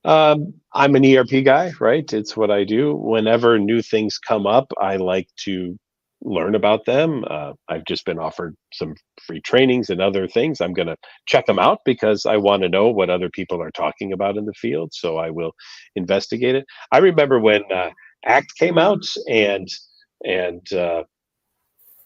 I'm an ERP guy, right? It's what I do. Whenever new things come up, I like to learn about them. I've just been offered some free trainings and other things. I'm going to check them out because I want to know what other people are talking about in the field. So I will investigate it. I remember when ACT came out, and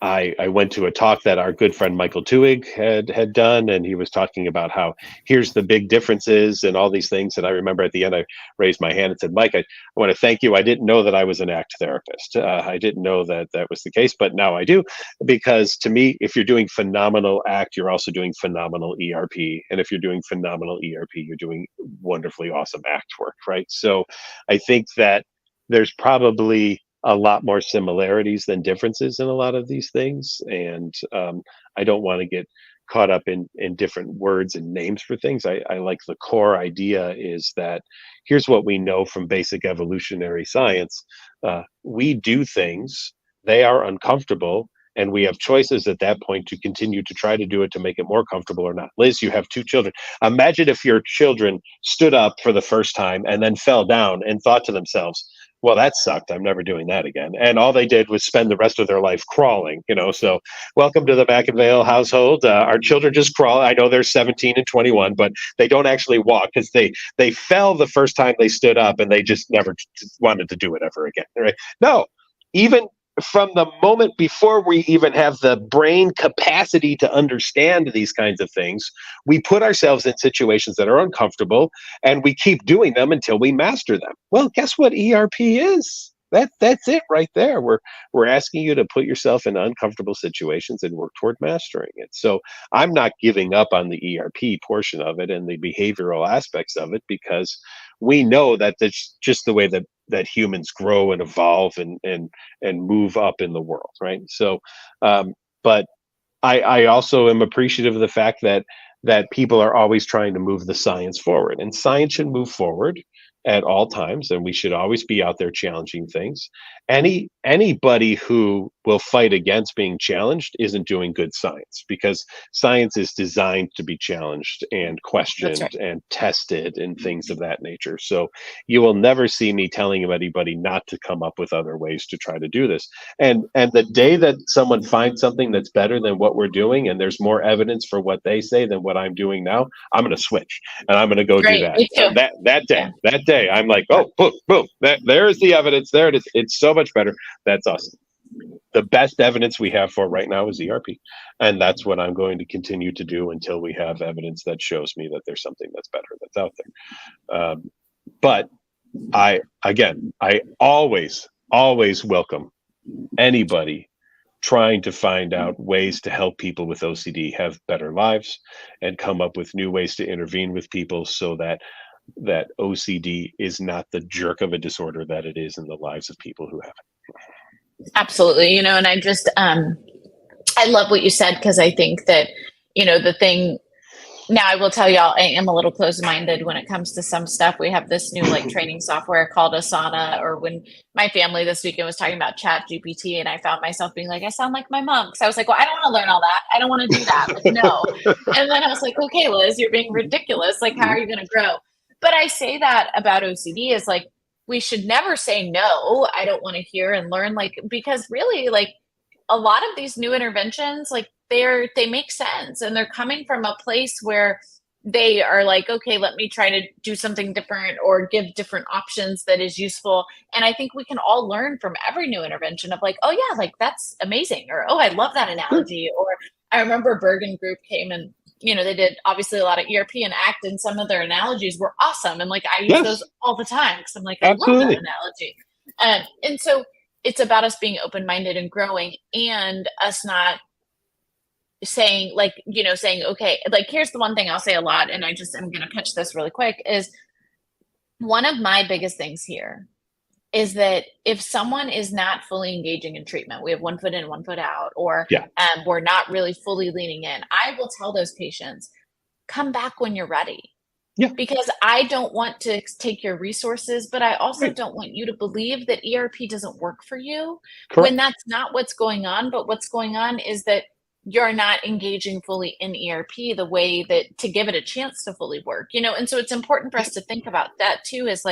I went to a talk that our good friend Michael Tuig had done, and he was talking about how here's the big differences and all these things. And I remember at the end, I raised my hand and said, Mike, I want to thank you. I didn't know that I was an ACT therapist. I didn't know that that was the case, but now I do, because to me, if you're doing phenomenal ACT, you're also doing phenomenal ERP. And if you're doing phenomenal ERP, you're doing wonderfully awesome ACT work, right? So I think that there's probably a lot more similarities than differences in a lot of these things. And I don't want to get caught up in different words and names for things. I like the core idea is that here's what we know from basic evolutionary science. We do things, they are uncomfortable, and we have choices at that point to continue to try to do it to make it more comfortable or not. Liz, you have 2 children. Imagine if your children stood up for the first time and then fell down and thought to themselves, well, that sucked. I'm never doing that again. And all they did was spend the rest of their life crawling, So welcome to the McInvale household. Our children just crawl. I know they're 17 and 21, but they don't actually walk because they fell the first time they stood up and they just never wanted to do it ever again. Right? No, even from the moment before we even have the brain capacity to understand these kinds of things, we put ourselves in situations that are uncomfortable and we keep doing them until we master them. Well, guess what ERP is? That's it right there. We're asking you to put yourself in uncomfortable situations and work toward mastering it. So I'm not giving up on the ERP portion of it and the behavioral aspects of it, because we know that that's just the way that humans grow and evolve and move up in the world, right? So, but I also am appreciative of the fact that people are always trying to move the science forward, and science should move forward at all times, and we should always be out there challenging things. Anybody who will fight against being challenged isn't doing good science, because science is designed to be challenged and questioned That's right. and tested and things of that nature. So you will never see me telling anybody not to come up with other ways to try to do this. And the day that someone finds something that's better than what we're doing, and there's more evidence for what they say than what I'm doing now, I'm going to switch and I'm going to go do Great. that. Me too. That day, I'm like, oh, boom, boom. There is the evidence. There it is. It's so much better. That's awesome. The best evidence we have for right now is ERP, and that's what I'm going to continue to do until we have evidence that shows me that there's something that's better that's out there. But I always welcome anybody trying to find out ways to help people with OCD have better lives and come up with new ways to intervene with people so that OCD is not the jerk of a disorder that it is in the lives of people who have it. Absolutely. And I love what you said, because I think that, the thing now, I will tell y'all, I am a little closed-minded when it comes to some stuff. We have this new training software called Asana, or when my family this weekend was talking about Chat GPT, and I found myself being like, I sound like my mom. Because I was like, well, I don't want to learn all that. I don't want to do that. Like, no. And then I was like, okay, Liz, you're being ridiculous. Like, how are you going to grow? But I say that about OCD is like, we should never say no, I don't want to hear and learn, because really, a lot of these new interventions, they make sense, and they're coming from a place where they are like, okay, let me try to do something different or give different options that is useful. And I think we can all learn from every new intervention of oh yeah, that's amazing, or oh, I love that analogy. Or I remember Bergen Group came and they did obviously a lot of ERP and ACT, and some of their analogies were awesome. And I use those all the time because I'm like, I love that analogy. And so it's about us being open-minded and growing, and us not saying saying, okay, here's the one thing I'll say a lot, and I'm going to pitch this really quick, is one of my biggest things here is that if someone is not fully engaging in treatment, we have one foot in, one foot out, or we're not really fully leaning in, I will tell those patients, come back when you're ready. Yeah. Because I don't want to take your resources, but I also don't want you to believe that ERP doesn't work for you. Correct. When that's not what's going on. But what's going on is that you're not engaging fully in ERP the way that to give it a chance to fully work, and so it's important for us to think about that too, is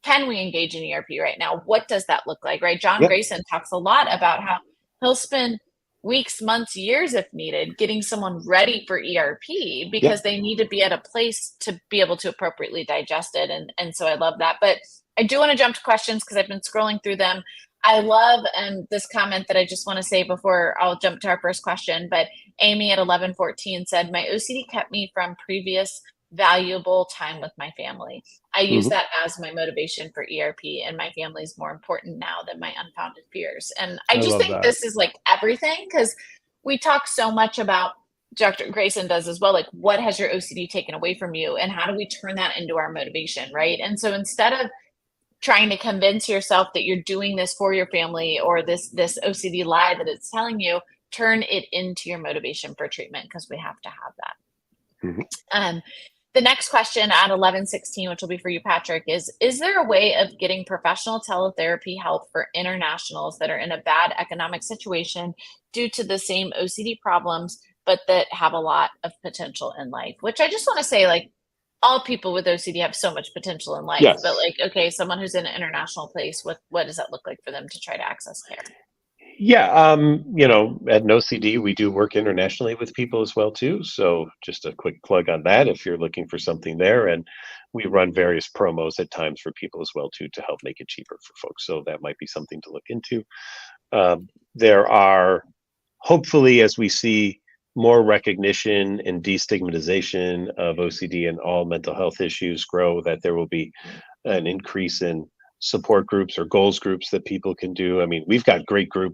can we engage in ERP right now? What does that look like, right? John Grayson talks a lot about how he'll spend weeks, months, years if needed getting someone ready for ERP because they need to be at a place to be able to appropriately digest it. And so I love that. But I do want to jump to questions because I've been scrolling through them. I love this comment that I just want to say before I'll jump to our first question. But Amy at 1114 said, my OCD kept me from previous valuable time with my family. I use that as my motivation for ERP, and my family is more important now than my unfounded fears. And I just think this is like everything, because we talk so much about, Dr. Grayson does as well, like what has your OCD taken away from you and how do we turn that into our motivation, right? And so instead of trying to convince yourself that you're doing this for your family or this OCD lie that it's telling you, turn it into your motivation for treatment, because we have to have that. The next question at 1116, which will be for you, Patrick, is there a way of getting professional teletherapy help for internationals that are in a bad economic situation due to the same OCD problems, but that have a lot of potential in life? Which I just want to say, like, all people with OCD have so much potential in life, but like, okay, someone who's in an international place, what does that look like for them to try to access care? Yeah, you know, at OCD, we do work internationally with people as well too. So just a quick plug on that if you're looking for something there. And we run various promos at times for people as well too to help make it cheaper for folks. So that might be something to look into. There are, hopefully, as we see more recognition and destigmatization of OCD and all mental health issues grow, that there will be an increase in support groups or goals groups that people can do. I mean, we've got great group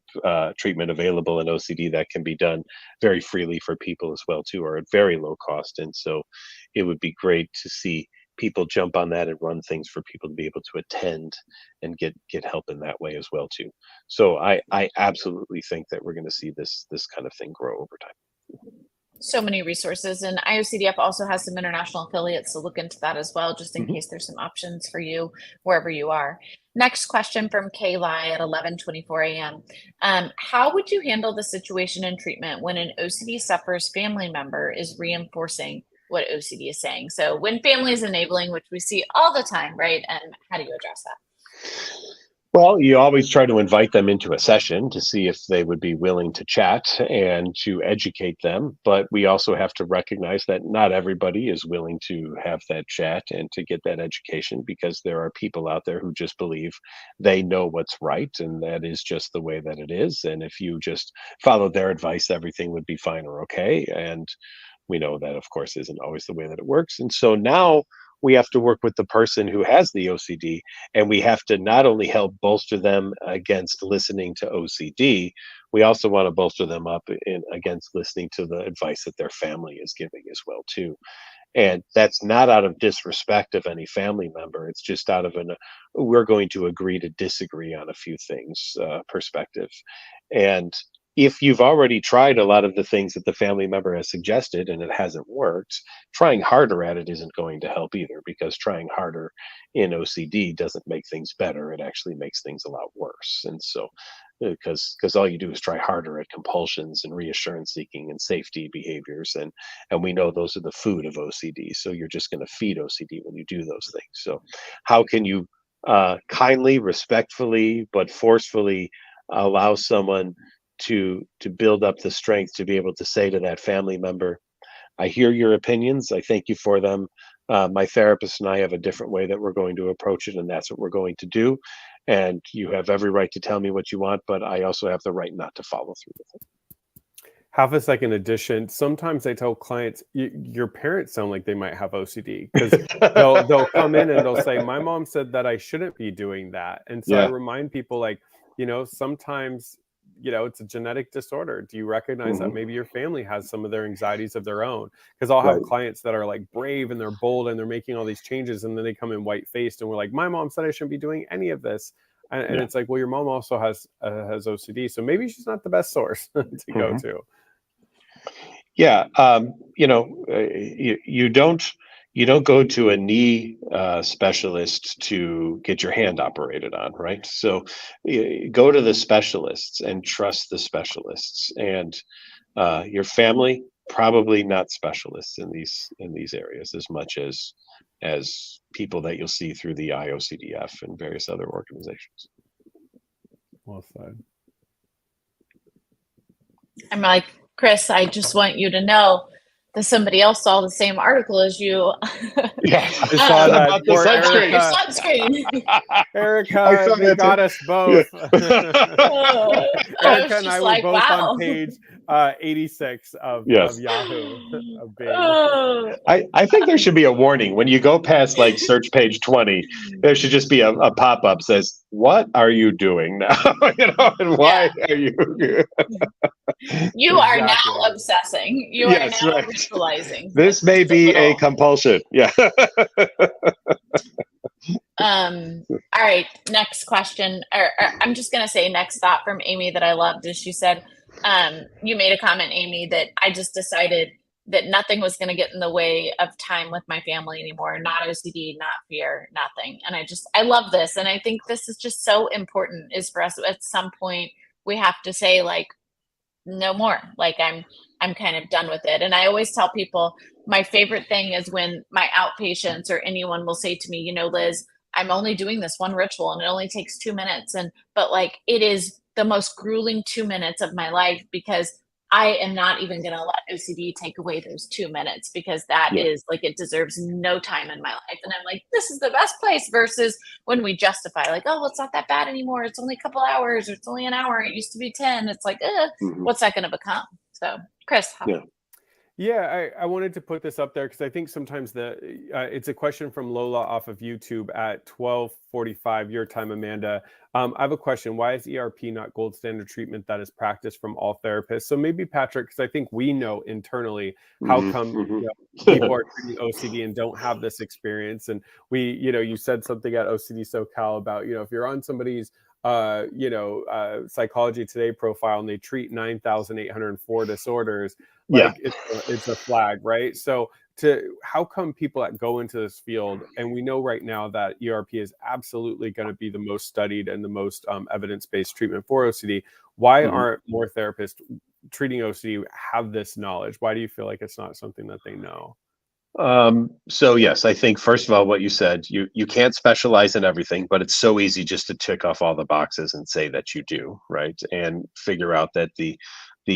treatment available in OCD that can be done very freely for people as well too, or at very low cost. And so it would be great to see people jump on that and run things for people to be able to attend and get help in that way as well too. So I absolutely think that we're going to see this kind of thing grow over time. So many resources, and IOCDF also has some international affiliates, so look into that as well, just in case there's some options for you wherever you are. Next question from Kayla at 11:24 a.m. How would you handle the situation in treatment when an OCD sufferer's family member is reinforcing what OCD is saying? So when family is enabling, which we see all the time, right? And how do you address that? Well, you always try to invite them into a session to see if they would be willing to chat and to educate them. But we also have to recognize that not everybody is willing to have that chat and to get that education, because there are people out there who just believe they know what's right, and that is just the way that it is. And if you just follow their advice, everything would be fine or okay. And we know that, of course, isn't always the way that it works. And so now we have to work with the person who has the OCD, and we have to not only help bolster them against listening to OCD, we also want to bolster them up against listening to the advice that their family is giving as well too. And that's not out of disrespect of any family member. It's just out of we're going to agree to disagree on a few things perspective. And if you've already tried a lot of the things that the family member has suggested and it hasn't worked, trying harder at it isn't going to help either, because trying harder in OCD doesn't make things better. It actually makes things a lot worse. And so, because all you do is try harder at compulsions and reassurance seeking and safety behaviors, and we know those are the food of OCD. So you're just going to feed OCD when you do those things. So how can you kindly, respectfully, but forcefully allow someone to build up the strength to be able to say to that family member, I hear your opinions, I thank you for them. My therapist and I have a different way that we're going to approach it, and that's what we're going to do. And you have every right to tell me what you want, but I also have the right not to follow through with it. Half a second addition. Sometimes I tell clients, your parents sound like they might have OCD, because they'll come in and they'll say, my mom said that I shouldn't be doing that. And so I remind people, like, sometimes, it's a genetic disorder. Do you recognize that maybe your family has some of their anxieties of their own? Because I'll have clients that are like brave and they're bold and they're making all these changes, and then they come in white faced and we're like, my mom said I shouldn't be doing any of this. And it's like, well, your mom also has OCD, so maybe she's not the best source to go to. Yeah, you don't go to a knee specialist to get your hand operated on, right? So go to the specialists and trust the specialists. And your family, probably not specialists in these areas as much as people that you'll see through the IOCDF and various other organizations. Well said. I'm like, Chris, I just want you to know that somebody else saw the same article as you. Yeah, I saw that. about the Poor sunscreen. Your Erica. sunscreen. I Erica, saw they that got too. us both. I Erica was and I just were like, both on wow. page 86 of Yes. Yahoo of Bing. Oh, I think there should be a warning when you go past like search page 20. There should just be a pop-up says, "What are you doing now?" And why are you? you are now Exactly. obsessing. You are Yes, now right. visualizing. This with may just be a little. compulsion. Yeah. All right, next question. Or I'm just gonna say next thought from Amy that I loved is she said, you made a comment, Amy, that I just decided that nothing was gonna get in the way of time with my family anymore. Not OCD, not fear, nothing. And I love this. And I think this is just so important is for us at some point we have to say like, no more. Like I'm kind of done with it. And I always tell people my favorite thing is when my outpatients or anyone will say to me, Liz, I'm only doing this one ritual and it only takes 2 minutes. But like it is the most grueling 2 minutes of my life because I am not even going to let OCD take away those 2 minutes because that Yeah. is like it deserves no time in my life. And I'm like, this is the best place versus when we justify like, oh, well, it's not that bad anymore. It's only a couple hours or it's only an hour. It used to be 10. It's like, what's that going to become? So, Chris, Yeah. Yeah, I wanted to put this up there because I think sometimes it's a question from Lola off of YouTube at 12:45 your time, Amanda. I have a question. Why is ERP not gold standard treatment that is practiced from all therapists? So maybe Patrick, because I think we know internally how come people are treating OCD and don't have this experience. And you said something at OCD SoCal about, if you're on somebody's Psychology Today profile and they treat 9,804 disorders, like it's a flag, right? So how come people that go into this field, and we know right now that ERP is absolutely going to be the most studied and the most evidence-based treatment for OCD, why aren't more therapists treating OCD have this knowledge? Why do you feel like it's not something that they know? So yes, I think first of all, what you said, you can't specialize in everything, but it's so easy just to tick off all the boxes and say that you do, right? And figure out that the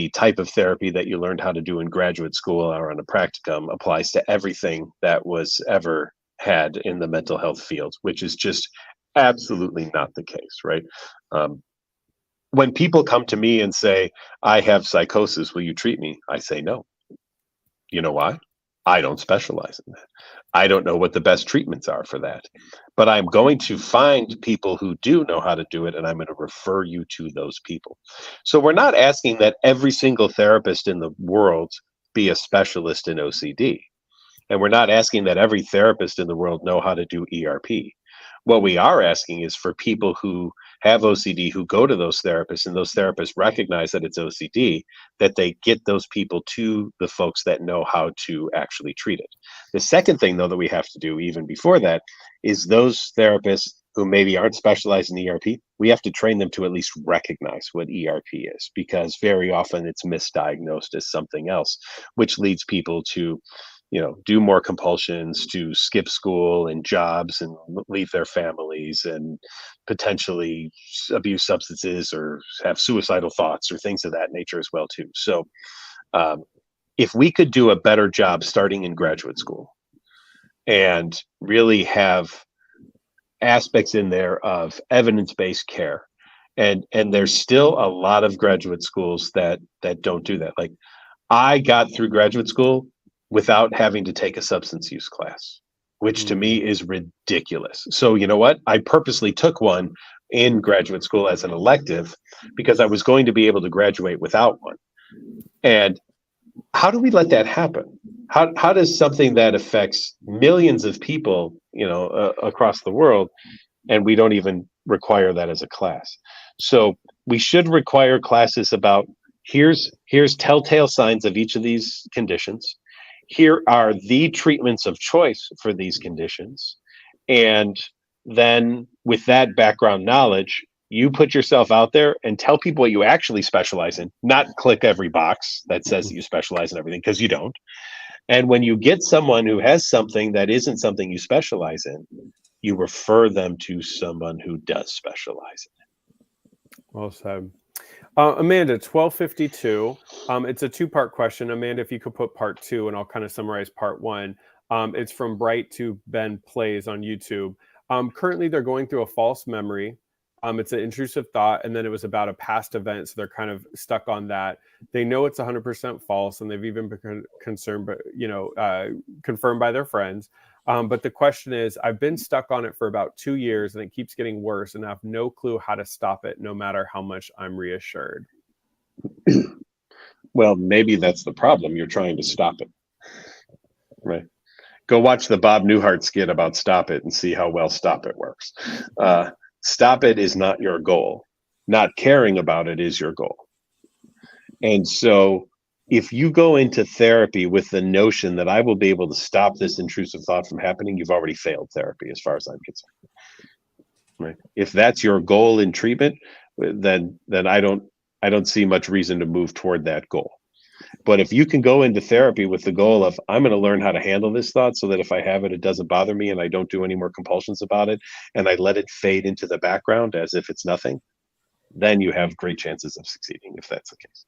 type of therapy that you learned how to do in graduate school or on a practicum applies to everything that was ever had in the mental health field, which is just absolutely not the case, right? When people come to me and say, I have psychosis, will you treat me? I say no. You know why? I don't specialize in that. I don't know what the best treatments are for that. But I'm going to find people who do know how to do it, and I'm going to refer you to those people. So we're not asking that every single therapist in the world be a specialist in OCD. And we're not asking that every therapist in the world know how to do ERP. What we are asking is for people who have OCD who go to those therapists and those therapists recognize that it's OCD, that they get those people to the folks that know how to actually treat it. The second thing, though, that we have to do even before that is those therapists who maybe aren't specialized in ERP, we have to train them to at least recognize what ERP is, because very often it's misdiagnosed as something else, which leads people to do more compulsions, to skip school and jobs and leave their families and potentially abuse substances or have suicidal thoughts or things of that nature as well too. So if we could do a better job starting in graduate school and really have aspects in there of evidence-based care, and there's still a lot of graduate schools that don't do that. Like, I got through graduate school without having to take a substance use class, which to me is ridiculous. So you know what? I purposely took one in graduate school as an elective because I was going to be able to graduate without one. And how do we let that happen? How does something that affects millions of people, across the world, and we don't even require that as a class? So we should require classes about here's telltale signs of each of these conditions. Here are the treatments of choice for these conditions. And then with that background knowledge, you put yourself out there and tell people what you actually specialize in, not click every box that says that you specialize in everything, because you don't. And when you get someone who has something that isn't something you specialize in, you refer them to someone who does specialize in it. Well said. Amanda, 1252. It's a two-part question. Amanda, if you could put part 2, and I'll kind of summarize part 1. It's from Bright to Ben Plays on YouTube. Currently, they're going through a false memory. It's an intrusive thought, and then it was about a past event, so they're kind of stuck on that. They know it's 100% false, and they've even been concerned, but confirmed by their friends. But the question is, I've been stuck on it for about 2 years, and it keeps getting worse, and I have no clue how to stop it, no matter how much I'm reassured. Well, maybe that's the problem. You're trying to stop it, right? Go watch the Bob Newhart skit about Stop It and see how well Stop It works. Stop it is not your goal. Not caring about it is your goal. And so if you go into therapy with the notion that I will be able to stop this intrusive thought from happening, you've already failed therapy as far as I'm concerned. Right? If that's your goal in treatment, then I don't see much reason to move toward that goal. But if you can go into therapy with the goal of, I'm going to learn how to handle this thought so that if I have it, it doesn't bother me and I don't do any more compulsions about it, and I let it fade into the background as if it's nothing, then you have great chances of succeeding if that's the case.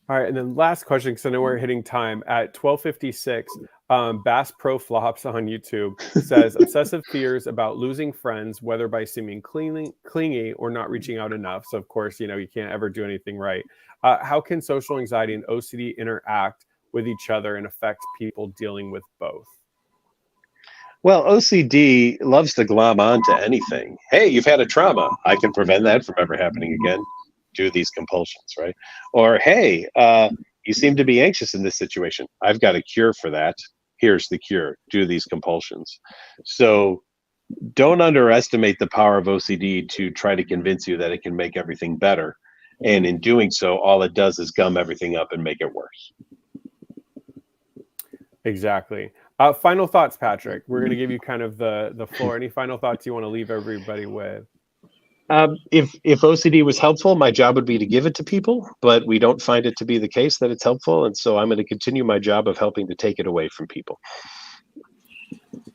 All right, and then last question, because I know we're hitting time. At 12:56, Bass Pro Flops on YouTube says, obsessive fears about losing friends, whether by seeming clingy or not reaching out enough. So, of course, you can't ever do anything right. How can social anxiety and OCD interact with each other and affect people dealing with both? Well, OCD loves to glom onto anything. Hey, you've had a trauma. I can prevent that from ever happening again. Do these compulsions, right? Or, hey, you seem to be anxious in this situation. I've got a cure for that. Here's the cure. Do these compulsions. So don't underestimate the power of OCD to try to convince you that it can make everything better. And in doing so, all it does is gum everything up and make it worse. Exactly. Final thoughts, Patrick. We're going to give you kind of the floor. Any final thoughts you want to leave everybody with? If OCD was helpful, my job would be to give it to people, but we don't find it to be the case that it's helpful. And so I'm going to continue my job of helping to take it away from people.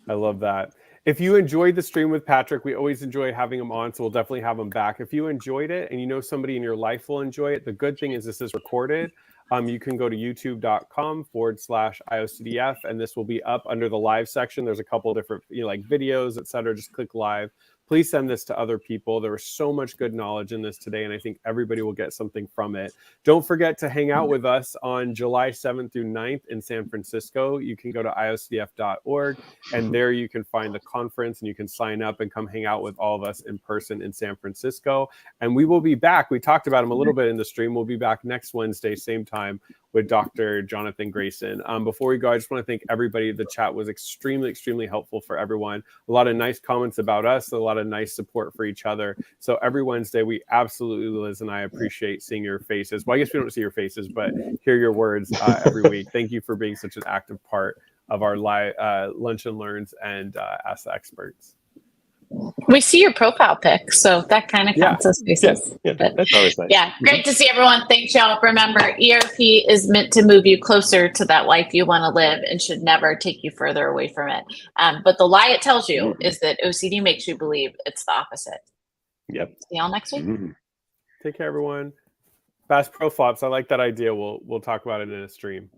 I love that. If you enjoyed the stream with Patrick, we always enjoy having him on, so we'll definitely have him back. If you enjoyed it and you know somebody in your life will enjoy it, the good thing is this is recorded. You can go to youtube.com/IOCDF, and this will be up under the live section. There's a couple of different like videos, etc. Just click live. Please send this to other people. There was so much good knowledge in this today, and I think everybody will get something from it. Don't forget to hang out with us on July 7th through 9th in San Francisco. You can go to iocdf.org, and there you can find the conference, and you can sign up and come hang out with all of us in person in San Francisco. And we will be back. We talked about him a little bit in the stream. We'll be back next Wednesday, same time, with Dr. Jonathan Grayson. Before we go, I just want to thank everybody. The chat was extremely, extremely helpful for everyone. A lot of nice comments about us, a lot of nice support for each other. So every Wednesday, we absolutely, Liz and I, appreciate seeing your faces. Well, I guess we don't see your faces, but hear your words every week. Thank you for being such an active part of our live Lunch and Learns and Ask the Experts. We see your profile pic, so that kind of counts as faces. Yeah, that's always nice. Yeah, great to see everyone. Thanks, y'all. Remember, ERP is meant to move you closer to that life you want to live and should never take you further away from it. But the lie it tells you is that OCD makes you believe it's the opposite. Yep. See y'all next week. Mm-hmm. Take care, everyone. Bass Pro Flops. I like that idea. We'll talk about it in a stream.